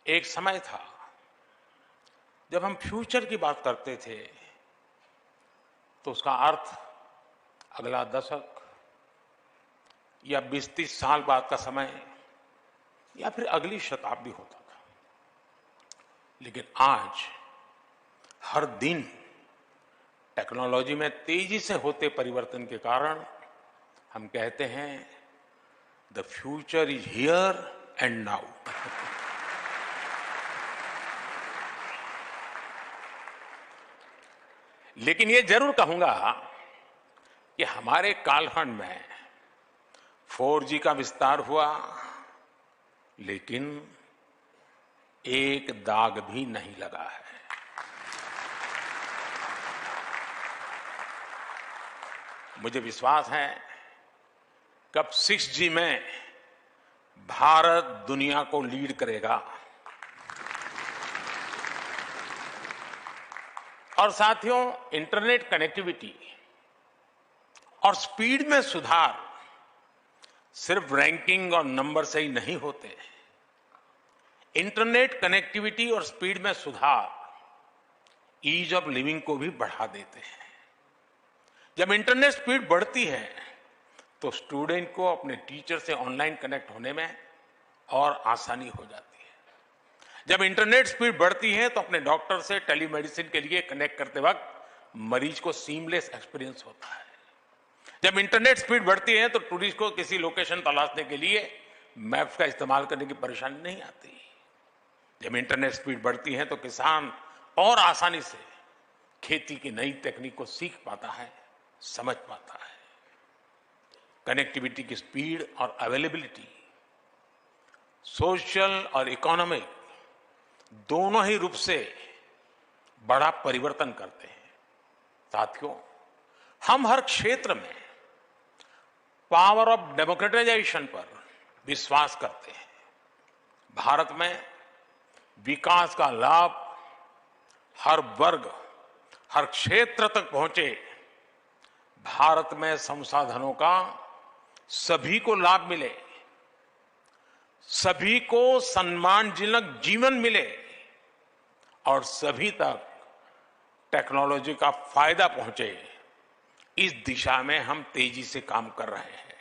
एक समय था जब हम फ्यूचर की बात करते थे तो उसका अर्थ अगला दशक या 20-30 साल बाद का समय या फिर अगली शताब्दी होता था। लेकिन आज हर दिन टेक्नोलॉजी में तेजी से होते परिवर्तन के कारण हम कहते हैं the future is here and now. लेकिन ये जरूर कहूंगा कि हमारे कालखंड में 4G का विस्तार हुआ, लेकिन एक दाग भी नहीं लगा है। मुझे विश्वास है कब 6G में भारत दुनिया को लीड करेगा और साथियों, इंटरनेट कनेक्टिविटी और स्पीड में सुधार सिर्फ रैंकिंग और नंबर से ही नहीं होते। इंटरनेट कनेक्टिविटी और स्पीड में सुधार ईज ऑफ लिविंग को भी बढ़ा देते हैं। जब इंटरनेट स्पीड बढ़ती है तो स्टूडेंट को अपने टीचर से ऑनलाइन कनेक्ट होने में और आसानी हो जाती है। जब इंटरनेट स्पीड बढ़ती है तो अपने डॉक्टर से टेलीमेडिसिन के लिए कनेक्ट करते वक्त मरीज को सीमलेस एक्सपीरियंस होता है। जब इंटरनेट स्पीड बढ़ती है तो टूरिस्ट को किसी लोकेशन तलाशने के लिए मैप्स का इस्तेमाल करने की परेशानी नहीं आती। जब इंटरनेट स्पीड बढ़ती है तो किसान और आसानी से खेती की नई तकनीक को सीख पाता है, समझ पाता है। कनेक्टिविटी की स्पीड और अवेलेबिलिटी सोशल और इकोनॉमिक दोनों ही रूप से बड़ा परिवर्तन करते हैं। साथियों, हम हर क्षेत्र में पावर ऑफ डेमोक्रेटाइजेशन पर विश्वास करते हैं। भारत में विकास का लाभ हर वर्ग, हर क्षेत्र तक पहुंचे। भारत में संसाधनों का सभी को लाभ मिले, सभी को सम्मानजनक जीवन मिले और सभी तक टेक्नोलॉजी का फायदा पहुंचे। इस दिशा में हम तेजी से काम कर रहे हैं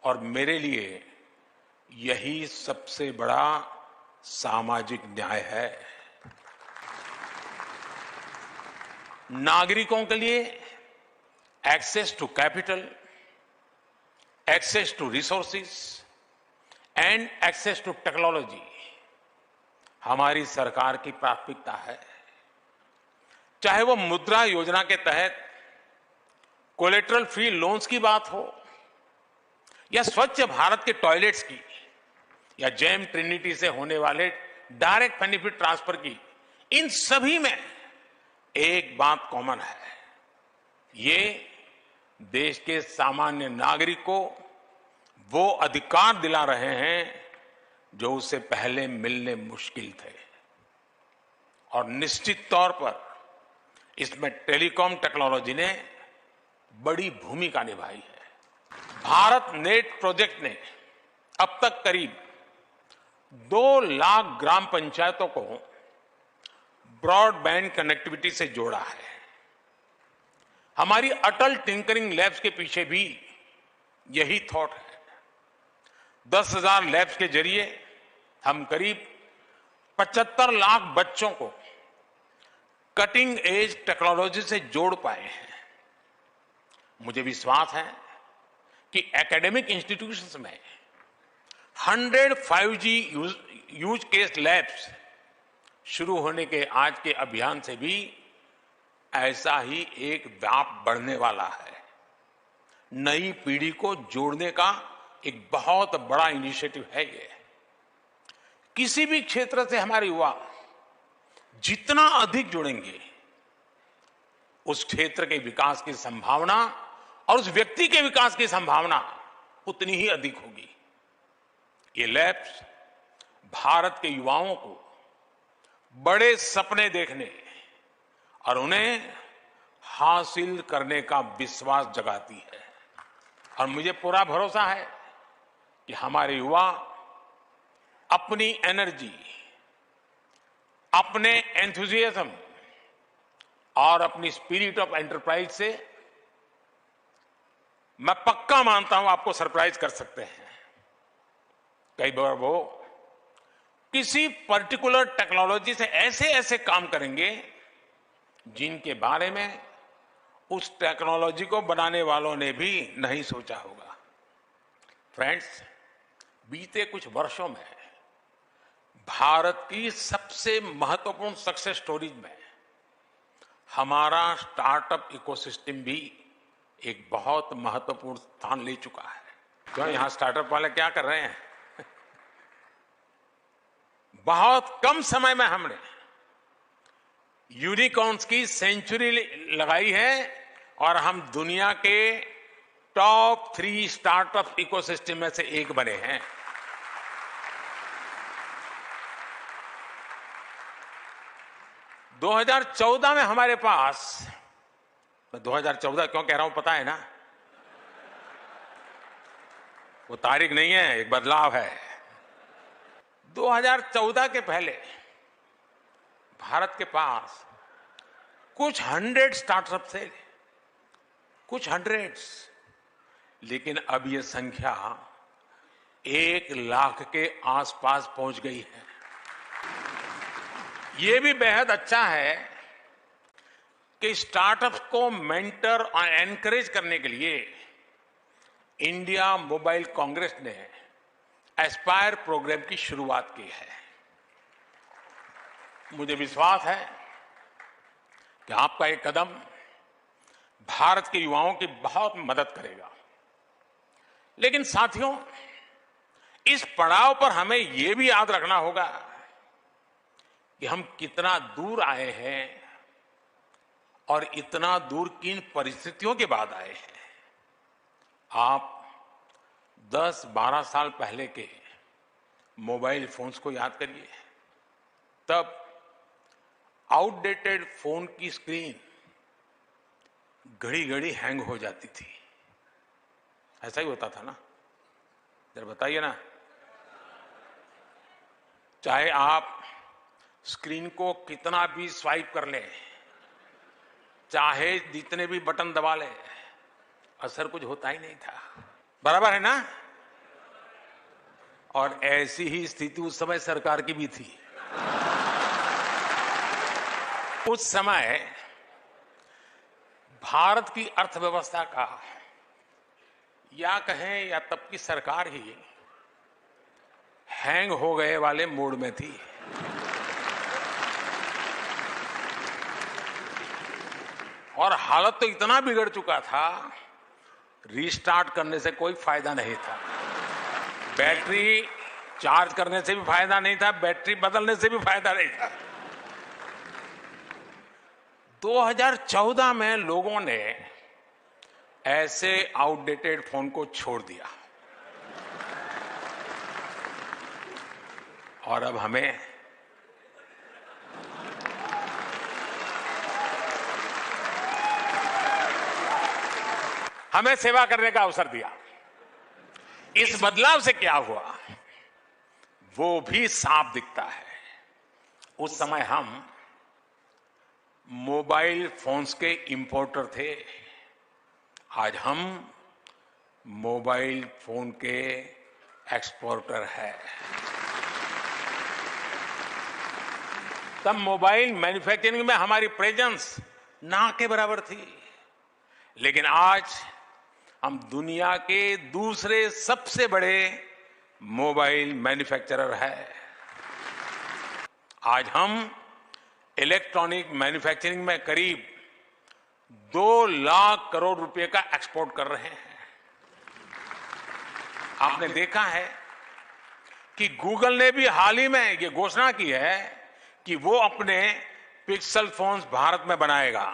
और मेरे लिए यही सबसे बड़ा सामाजिक न्याय है। नागरिकों के लिए access to capital, access to resources and access to technology हमारी सरकार की प्राथमिकता है। चाहे वो मुद्रा योजना के तहत कोलेटरल फ्री लोन्स की बात हो, या स्वच्छ भारत के टॉयलेट्स की, या जेम ट्रिनिटी से होने वाले डायरेक्ट बेनिफिट ट्रांसफर की, इन सभी में एक बात कॉमन है। ये देश के सामान्य नागरिक को वो अधिकार दिला रहे हैं जो उससे पहले मिलने मुश्किल थे। और निश्चित तौर पर इसमें टेलीकॉम टेक्नोलॉजी ने बड़ी भूमिका निभाई है। भारत नेट प्रोजेक्ट ने अब तक करीब 2 लाख ग्राम पंचायतों को ब्रॉडबैंड कनेक्टिविटी से जोड़ा है। हमारी अटल टिंकरिंग लैब्स के पीछे भी यही थॉट है। 10,000 लैब्स के जरिए हम करीब 75 लाख बच्चों को कटिंग एज टेक्नोलॉजी से जोड़ पाए हैं। मुझे विश्वास है कि एकेडमिक इंस्टीट्यूशंस में 100 5G यूज केस लैब्स शुरू होने के आज के अभियान से भी ऐसा ही एक व्याप बढ़ने वाला है। नई पीढ़ी को जोड़ने का एक बहुत बड़ा इनिशिएटिव है ये। किसी भी क्षेत्र से हमारे युवा जितना अधिक जुड़ेंगे, उस क्षेत्र के विकास की संभावना और उस व्यक्ति के विकास की संभावना उतनी ही अधिक होगी। ये लैब्स भारत के युवाओं को बड़े सपने देखने और उन्हें हासिल करने का विश्वास जगाती है। और मुझे पूरा भरोसा है कि हमारे युवा अपनी एनर्जी, अपने एंथुजियाज्म और अपनी स्पिरिट ऑफ एंटरप्राइज से मैं पक्का मानता हूं आपको सरप्राइज कर सकते हैं। कई बार वो किसी पर्टिकुलर टेक्नोलॉजी से ऐसे ऐसे काम करेंगे जिनके बारे में उस टेक्नोलॉजी को बनाने वालों ने भी नहीं सोचा होगा। फ्रेंड्स, बीते कुछ वर्षों में भारत की सबसे महत्वपूर्ण सक्सेस स्टोरीज में हमारा स्टार्टअप इकोसिस्टम भी एक बहुत महत्वपूर्ण स्थान ले चुका है। क्यों, यहां स्टार्टअप वाले क्या कर रहे हैं? बहुत कम समय में हमने यूनिकॉर्न्स की सेंचुरी लगाई है और हम दुनिया के टॉप 3 स्टार्टअप इकोसिस्टम में से एक बने हैं। दो 2014 में हमारे पास, मैं 2014 क्यों कह रहा हूं पता है ना? वो तारीख नहीं है, एक बदलाव है। 2014 के पहले भारत के पास कुछ 100 स्टार्टअप थे, कुछ 100, लेकिन अब ये संख्या 1 लाख के आसपास पहुंच गई है। ये भी बेहद अच्छा है कि स्टार्टअप को मेंटर और एनकरेज करने के लिए इंडिया मोबाइल कांग्रेस ने एस्पायर प्रोग्राम की शुरुआत की है। मुझे विश्वास है कि आपका ये कदम भारत के युवाओं की बहुत मदद करेगा। लेकिन साथियों, इस पड़ाव पर हमें यह भी याद रखना होगा कि हम कितना दूर आए हैं और इतना दूर किन परिस्थितियों के बाद आए हैं। आप 10-12 साल पहले के मोबाइल फोन्स को याद करिए। तब आउटडेटेड फोन की स्क्रीन घड़ी घड़ी हैंग हो जाती थी। ऐसा ही होता था ना? जरा बताइए ना। चाहे आप स्क्रीन को कितना भी स्वाइप कर लें, चाहे जितने भी बटन दबा लें, असर कुछ होता ही नहीं था। बराबर है ना? और ऐसी ही स्थिति उस समय सरकार की भी थी। उस समय भारत की अर्थव्यवस्था का, या कहें या तब की सरकार ही हैंग हो गए वाले मोड में थी। और हालत तो इतना बिगड़ चुका था, रीस्टार्ट करने से कोई फायदा नहीं था। बैटरी चार्ज करने से भी फायदा नहीं था, बैटरी बदलने से भी फायदा नहीं था। 2014 में लोगों ने ऐसे आउटडेटेड फोन को छोड़ दिया और अब हमें सेवा करने का अवसर दिया। इस बदलाव से क्या हुआ वो भी साफ दिखता है। उस समय हम मोबाइल फोन्स के इंपोर्टर थे, आज हम मोबाइल फोन के एक्सपोर्टर हैं। तब मोबाइल मैन्युफैक्चरिंग में हमारी प्रेजेंस ना के बराबर थी, लेकिन आज हम दुनिया के दूसरे सबसे बड़े मोबाइल मैन्युफैक्चरर हैं। आज हम इलेक्ट्रॉनिक मैन्युफैक्चरिंग में करीब 2 लाख करोड़ रुपए का एक्सपोर्ट कर रहे हैं। आपने देखा है कि गूगल ने भी हाल ही में ये घोषणा की है कि वो अपने पिक्सल फोन्स भारत में बनाएगा।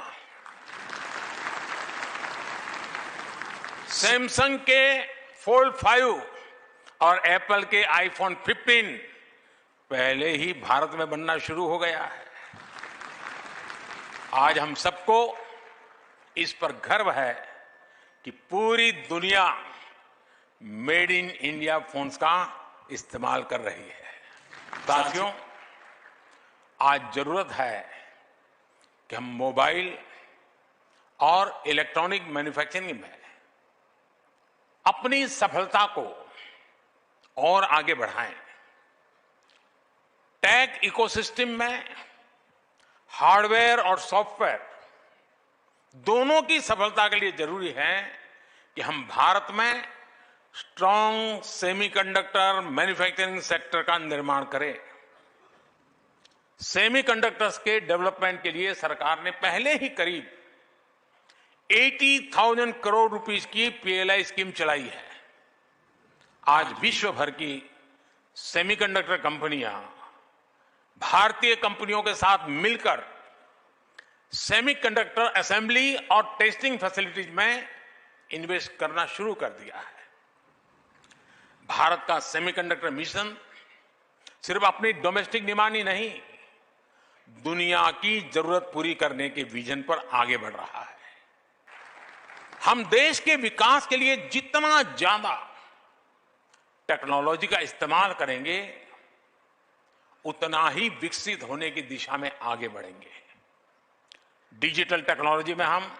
सैमसंग के फोल्ड 5 और एप्पल के आईफोन 15 पहले ही भारत में बनना शुरू हो गया है। आज हम सबको इस पर गर्व है कि पूरी दुनिया मेड इन इंडिया फोन्स का इस्तेमाल कर रही है। साथियों, आज जरूरत है कि हम मोबाइल और इलेक्ट्रॉनिक मैन्युफैक्चरिंग में अपनी सफलता को और आगे बढ़ाएं। टेक इकोसिस्टम में हार्डवेयर और सॉफ्टवेयर दोनों की सफलता के लिए जरूरी है कि हम भारत में स्ट्रांग सेमीकंडक्टर मैन्युफैक्चरिंग सेक्टर का निर्माण करें। सेमीकंडक्टर्स के डेवलपमेंट के लिए सरकार ने पहले ही करीब 80,000 करोड़ रुपीस की पीएलआई स्कीम चलाई है। आज विश्व भर की सेमीकंडक्टर कंपनियां भारतीय कंपनियों के साथ मिलकर सेमीकंडक्टर असेंबली और टेस्टिंग फैसिलिटीज में इन्वेस्ट करना शुरू कर दिया है। भारत का सेमीकंडक्टर मिशन सिर्फ अपनी डोमेस्टिक डिमांड ही नहीं, दुनिया की जरूरत पूरी करने के विजन पर आगे बढ़ रहा है। हम देश के विकास के लिए जितना ज्यादा टेक्नोलॉजी का इस्तेमाल करेंगे, उतना ही विकसित होने की दिशा में आगे बढ़ेंगे। डिजिटल टेक्नोलॉजी में हम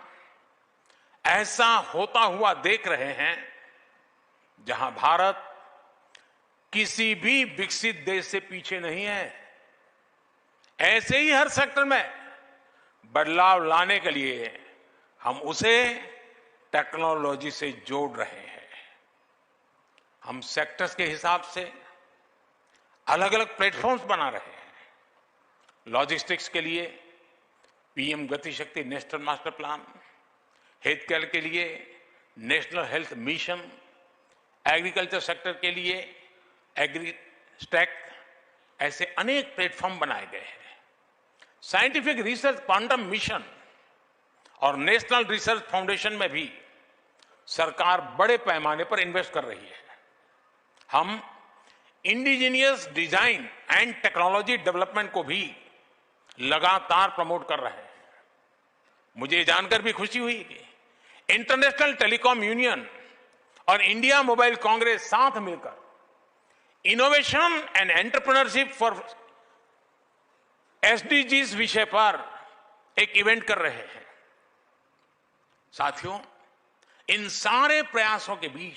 ऐसा होता हुआ देख रहे हैं जहां भारत किसी भी विकसित देश से पीछे नहीं है। ऐसे ही हर सेक्टर में बदलाव लाने के लिए हम उसे टेक्नोलॉजी से जोड़ रहे हैं। हम सेक्टर्स के हिसाब से अलग अलग प्लेटफॉर्म्स बना रहे हैं। लॉजिस्टिक्स के लिए पीएम गति शक्ति national master plan, health care के लिए national health mission, agriculture sector के लिए एग्री स्टैक, ऐसे अनेक प्लेटफॉर्म बनाए गए हैं। साइंटिफिक रिसर्च क्वांटम मिशन और नेशनल रिसर्च फाउंडेशन में भी सरकार बड़े पैमाने पर इन्वेस्ट कर रही है। हम indigenous design and technology development को भी लगातार प्रमोट कर रहे हैं। मुझे जानकर भी खुशी हुई कि इंटरनेशनल टेलीकॉम यूनियन और इंडिया मोबाइल कांग्रेस साथ मिलकर innovation and entrepreneurship for SDGs विषय पर एक इवेंट कर रहे हैं। साथियों, इन सारे प्रयासों के बीच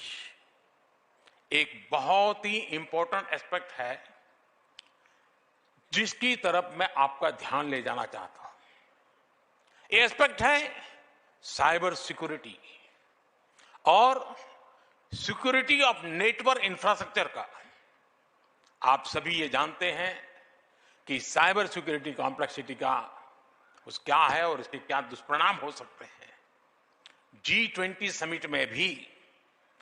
एक बहुत ही इंपॉर्टेंट एस्पेक्ट है जिसकी तरफ मैं आपका ध्यान ले जाना चाहता हूं। ये एस्पेक्ट है साइबर सिक्योरिटी और सिक्योरिटी ऑफ नेटवर्क इंफ्रास्ट्रक्चर का। आप सभी ये जानते हैं कि साइबर सिक्योरिटी कॉम्प्लेक्सिटी का क्या है और इसके क्या दुष्परिणाम हो सकते हैं। G20 समिट में भी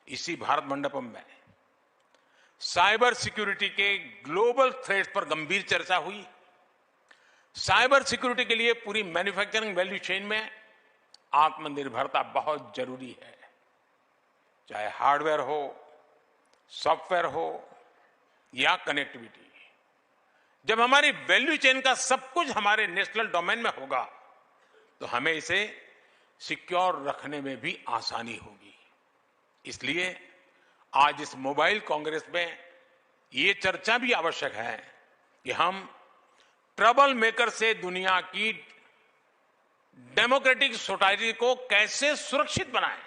इसी भारत मंडपम में साइबर सिक्योरिटी के ग्लोबल थ्रेट्स पर गंभीर चर्चा हुई। साइबर सिक्योरिटी के लिए पूरी मैन्युफैक्चरिंग वैल्यू चेन में आत्मनिर्भरता बहुत जरूरी है, चाहे हार्डवेयर हो, सॉफ्टवेयर हो या कनेक्टिविटी। जब हमारी वैल्यू चेन का सब कुछ हमारे नेशनल डोमेन में होगा तो हमें इसे सिक्योर रखने में भी आसानी होगी। इसलिए आज इस मोबाइल कांग्रेस में ये चर्चा भी आवश्यक है कि हम ट्रबल मेकर से दुनिया की डेमोक्रेटिक सोसाइटी को कैसे सुरक्षित बनाएं।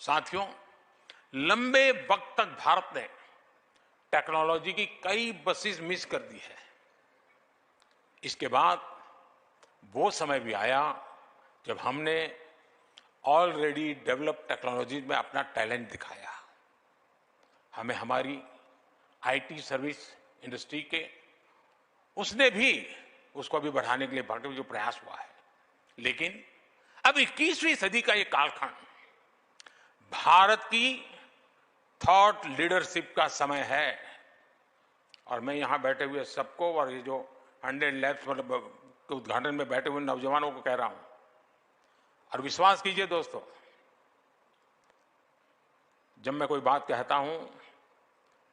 साथियों, लंबे वक्त तक भारत ने टेक्नोलॉजी की कई बसेस मिस कर दी है। इसके बाद वो समय भी आया जब हमने ऑलरेडी डेवलप टेक्नोलॉजी में अपना टैलेंट दिखाया। हमें हमारी आईटी सर्विस इंडस्ट्री के उसको भी बढ़ाने के लिए जो प्रयास हुआ है। लेकिन अब 21वीं सदी का ये कालखंड भारत की थॉट लीडरशिप का समय है। और मैं यहां बैठे हुए सबको और ये जो 100 लैब्स के उद्घाटन में बैठे हुए नौजवानों को कह रहा हूं, और विश्वास कीजिए दोस्तों, जब मैं कोई बात कहता हूं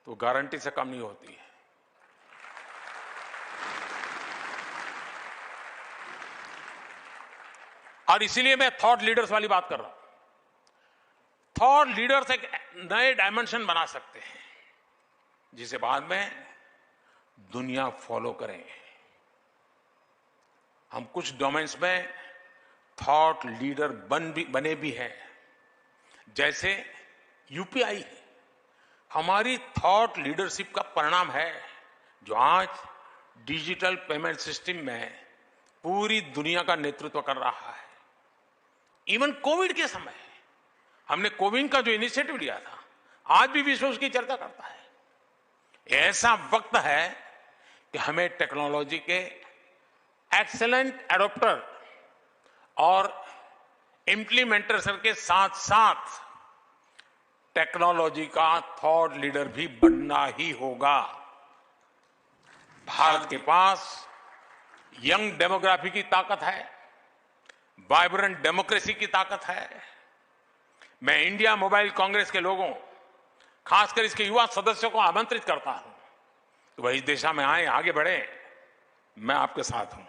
तो गारंटी से कम नहीं होती है। और इसीलिए मैं थॉट लीडर्स वाली बात कर रहा हूं। थॉट लीडर्स एक नए डायमेंशन बना सकते हैं जिसे बाद में दुनिया फॉलो करे। हम कुछ डोमेन्स में थॉट लीडर बने भी हैं। जैसे यूपीआई हमारी थॉट लीडरशिप का परिणाम है, जो आज डिजिटल पेमेंट सिस्टम में पूरी दुनिया का नेतृत्व कर रहा है। इवन कोविड के समय हमने कोविन का जो इनिशिएटिव लिया था, आज भी विश्व उसकी चर्चा करता है। ऐसा वक्त है कि हमें टेक्नोलॉजी के एक्सीलेंट एडॉप्टर और इम्प्लीमेंटर के साथ साथ टेक्नोलॉजी का थॉट लीडर भी बनना ही होगा। भारत के पास यंग डेमोग्राफी की ताकत है, वाइब्रेंट डेमोक्रेसी की ताकत है। मैं इंडिया मोबाइल कांग्रेस के लोगों, खासकर इसके युवा सदस्यों को आमंत्रित करता हूं कि वह इस दिशा में आए, आगे बढ़े। मैं आपके साथ हूं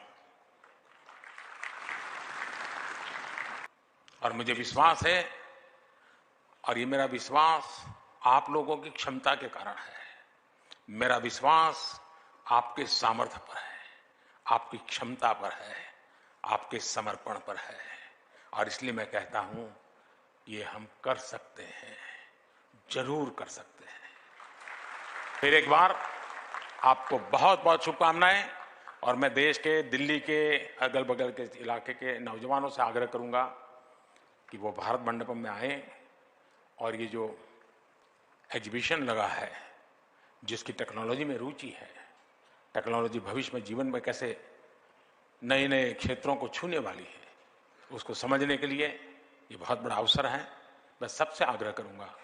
और मुझे विश्वास है, और ये मेरा विश्वास आप लोगों की क्षमता के कारण है। मेरा विश्वास आपके सामर्थ्य पर है, आपकी क्षमता पर है, आपके समर्पण पर है, और इसलिए मैं कहता हूं ये हम कर सकते हैं, जरूर कर सकते हैं। फिर एक बार आपको बहुत बहुत शुभकामनाएं, और मैं देश के, दिल्ली के, अगल बगल के इलाके के नौजवानों से आग्रह करूंगा कि वो भारत मंडपम में आए और ये जो एग्जीबिशन लगा है, जिसकी टेक्नोलॉजी में रुचि है, टेक्नोलॉजी भविष्य में जीवन में कैसे नए नए क्षेत्रों को छूने वाली है, उसको समझने के लिए ये बहुत बड़ा अवसर है। मैं सबसे आग्रह करूंगा